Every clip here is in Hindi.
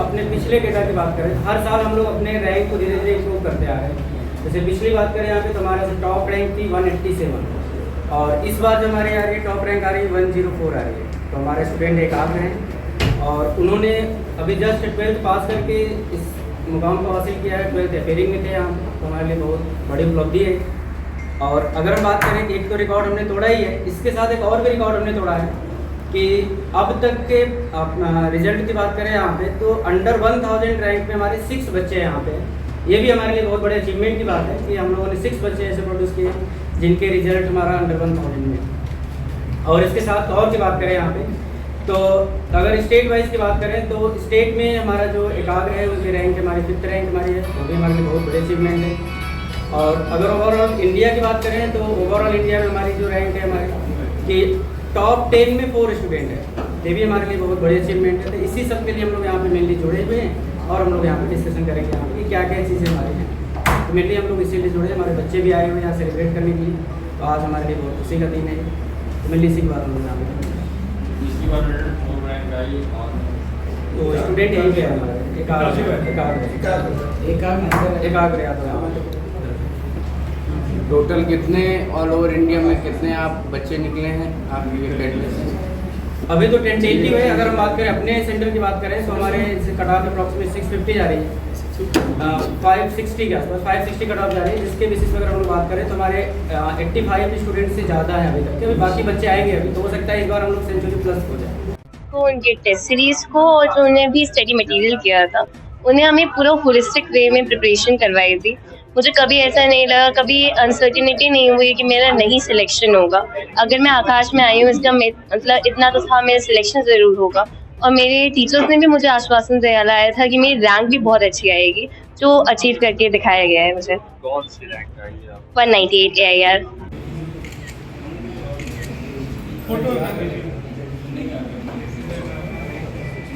अपने पिछले डेटा की बात करें, हर साल हम लोग अपने रैंक को धीरे धीरे इम्प्रूव करते आ रहे हैं। जैसे पिछली बात करें यहाँ पे तो हमारे टॉप रैंक थी 187 और इस बार जो हमारे आ रही है टॉप रैंक आ रही है 104 आ रही है। तो हमारे स्टूडेंट एकाग्र हैं और उन्होंने अभी जस्ट 12th पास करके इस मुकाम को हासिल किया है। 12th अफेयरिंग में थे यहाँ, तो हमारे लिए बहुत बड़ी उपलब्धि है। और अगर हम बात करें कि एक तो रिकॉर्ड हमने तोड़ा ही है, इसके साथ एक और भी रिकॉर्ड हमने तोड़ा है कि अब तक के रिजल्ट की बात करें यहाँ पे तो अंडर 1000 रैंक में हमारे 6 बच्चे हैं यहाँ पे। ये भी हमारे लिए बहुत बड़े अचीवमेंट की बात है कि हम लोगों ने 6 बच्चे ऐसे प्रोड्यूस किए हैं जिनके रिजल्ट हमारा अंडर 1000 में। और इसके साथ और की बात करें यहाँ पे तो अगर स्टेट वाइज की बात करें तो स्टेट में हमारा जो एकाग्र है उसकी रैंक हमारी 5th रैंक हमारी है, वो भी हमारे लिए बहुत बड़े अचीवमेंट है। और अगर ओवरऑल इंडिया की बात करें तो ओवरऑल इंडिया में हमारी जो रैंक है हमारी कि टॉप 10 में 4 स्टूडेंट है, ये भी हमारे लिए बहुत बड़ी अचीवमेंट है। तो इसी सब के लिए हम लोग यहाँ पे मेनली जुड़े हुए हैं और हम लोग यहाँ पे डिस्कशन करेंगे यहाँ पे क्या क्या चीज़ें हमारी हैं। तो मेनली हम लोग इसीलिए जुड़े, हमारे बच्चे भी आए हुए हैं यहाँ सेलिब्रेट करने के लिए, तो आज हमारे लिए बहुत खुशी का दिन है। तो मेनली इसी की बात हम लोग यहाँ पे तो स्टूडेंट यहीं पे है हमारे एकाग्र यादव। टोटल कितने ऑल ओवर इंडिया में कितने आप बच्चे निकले हैं आपकी एकेडमी से? अभी तो टेंटेटिव है। अगर हम बात करें अपने सेंटर की बात करें तो हमारे कट ऑफ अप्रॉक्सीमेट 650 जा रही है, 560 के आसपास 560 कट ऑफ जा रही है, जिसके बेसिस पर अगर हम लोग बात करें तो हमारे 85 स्टूडेंट से ज़्यादा है अभी तक। अभी बाकी बच्चे आएंगे अभी, तो हो सकता है इस बार हम लोग सेंचुरी प्लस हो जाए। तो उनके टेस्ट सीरीज को और जो उन्हें भी स्टडी मटेरियल किया था, उन्हें हमें पूरा होलिस्टिक वे में प्रिपरेशन करवाई थी। मुझे कभी ऐसा नहीं लगा, कभी अनसर्टिनिटी नहीं हुई कि मेरा नहीं सिलेक्शन होगा। अगर मैं आकाश में आई हूँ इसका मतलब इतना तो था, मेरा सिलेक्शन ज़रूर होगा। और मेरे टीचर्स ने भी मुझे आश्वासन दिलाया था कि मेरी रैंक भी बहुत अच्छी आएगी, जो अचीव करके दिखाया गया है मुझे। कौन सी रैंक आई है? 198 AIR।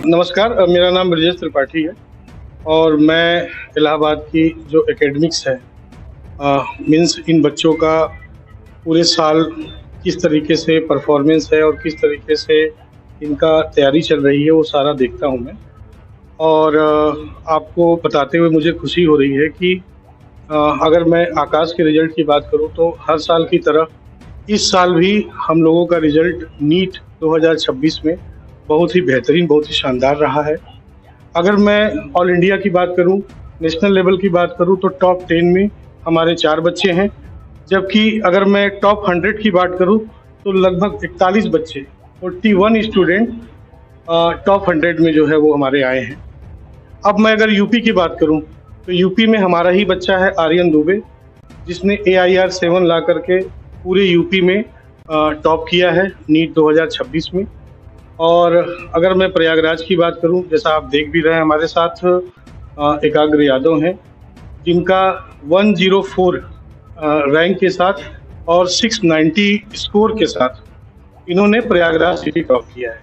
नमस्कार, मेरा नाम ब्रजेश त्रिपाठी है और मैं इलाहाबाद की जो एकेडमिक्स है मीन्स इन बच्चों का पूरे साल किस तरीके से परफॉर्मेंस है और किस तरीके से इनका तैयारी चल रही है वो सारा देखता हूँ मैं। और आपको बताते हुए मुझे खुशी हो रही है कि अगर मैं आकाश के रिज़ल्ट की बात करूँ तो हर साल की तरह इस साल भी हम लोगों का रिज़ल्ट नीट 2026 में बहुत ही बेहतरीन, बहुत ही शानदार रहा है। अगर मैं ऑल इंडिया की बात करूं, नेशनल लेवल की बात करूं तो टॉप 10 में हमारे 4 बच्चे हैं, जबकि अगर मैं टॉप 100 की बात करूं तो लगभग 41 बच्चे 41 स्टूडेंट टॉप 100 में जो है वो हमारे आए हैं। अब मैं अगर यूपी की बात करूं तो यूपी में हमारा ही बच्चा है आर्यन दुबे, जिसने AIR 7 ला करके पूरे यूपी में टॉप किया है नीट 2026 में। और अगर मैं प्रयागराज की बात करूं, जैसा आप देख भी रहे हैं हमारे साथ एकाग्र यादव हैं, जिनका 104 रैंक के साथ और 690 स्कोर के साथ इन्होंने प्रयागराज सिटी टॉप किया है।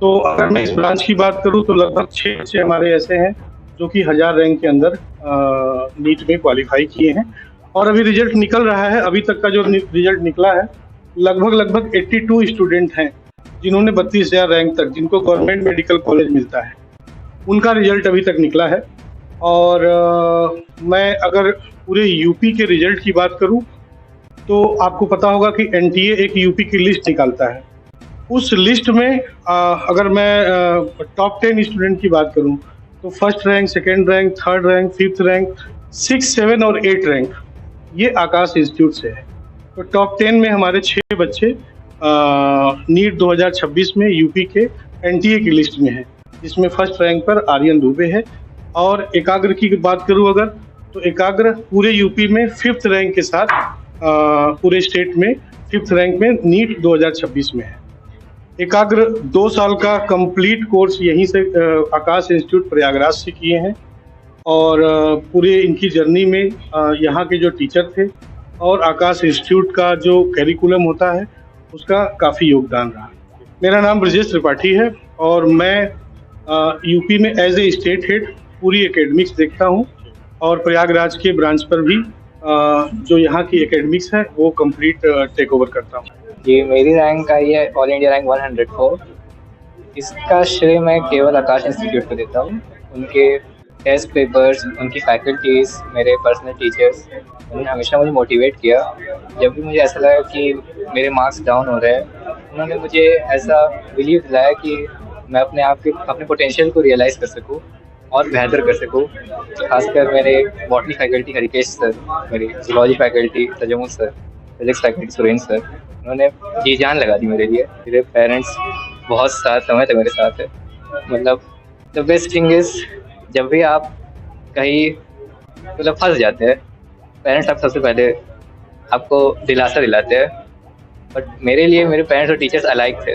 तो अगर मैं इस ब्रांच की बात करूं तो लगभग 6 बच्चे हमारे ऐसे हैं जो कि 1000 रैंक के अंदर नीट में क्वालिफाई किए हैं। और अभी रिजल्ट निकल रहा है, अभी तक का जो रिजल्ट निकला है लगभग 82 स्टूडेंट हैं जिन्होंने 32,000 रैंक तक, जिनको गवर्नमेंट मेडिकल कॉलेज मिलता है, उनका रिजल्ट अभी तक निकला है। और मैं अगर पूरे यूपी के रिजल्ट की बात करूं तो आपको पता होगा कि NTA एक यूपी की लिस्ट निकालता है। उस लिस्ट में अगर मैं टॉप 10 स्टूडेंट की बात करूं तो first rank, second rank, third rank, 5th rank, 6, 7 और 8 रैंक ये आकाश इंस्टीट्यूट से है। तो टॉप 10 में हमारे 6 बच्चे नीट 2026 में यूपी के NTA की लिस्ट में है, जिसमें फर्स्ट रैंक पर आर्यन दुबे है। और एकाग्र की बात करूं अगर तो एकाग्र पूरे यूपी में 5th रैंक के साथ पूरे स्टेट में 5th रैंक में नीट 2026 में है। एकाग्र 2 साल का कंप्लीट कोर्स यहीं से आकाश इंस्टीट्यूट प्रयागराज से किए हैं और पूरे इनकी जर्नी में यहाँ के जो टीचर थे और आकाश इंस्टीट्यूट का जो कैरिकुलम होता है उसका काफ़ी योगदान रहा। मेरा नाम ब्रजेश त्रिपाठी है और मैं यूपी में एज ए स्टेट हेड पूरी एकेडमिक्स देखता हूँ और प्रयागराज के ब्रांच पर भी जो यहाँ की एकेडमिक्स है वो कंप्लीट टेक ओवर करता हूँ। जी, मेरी रैंक आई है ऑल इंडिया रैंक 104 इसका श्रेय मैं केवल आकाश इंस्टीट्यूट को देता हूँ। उनके टेस्ट पेपर्स, उनकी फैकल्टीज़, मेरे पर्सनल टीचर्स, उन्होंने हमेशा मुझे मोटिवेट किया। जब भी मुझे ऐसा लगा कि मेरे मार्क्स डाउन हो रहे हैं, उन्होंने मुझे ऐसा बिलीव दिलाया कि मैं अपने पोटेंशियल को रियलाइज़ कर सकूँ और बेहतर कर सकूँ। खासकर मेरे बॉटनी फैकल्टी हरिकेश सर, मेरी zoology faculty Tajamul sir, physics faculty Surendra sir, उन्होंने जी जान लगा दी मेरे लिए। मेरे पेरेंट्स बहुत समय तक मेरे साथ है। मतलब द बेस्ट थिंग इज़, जब भी आप कहीं फंस जाते हैं, पेरेंट्स आप सबसे पहले आपको दिलासा दिलाते हैं। बट मेरे लिए मेरे पेरेंट्स और टीचर्स अलाइक थे।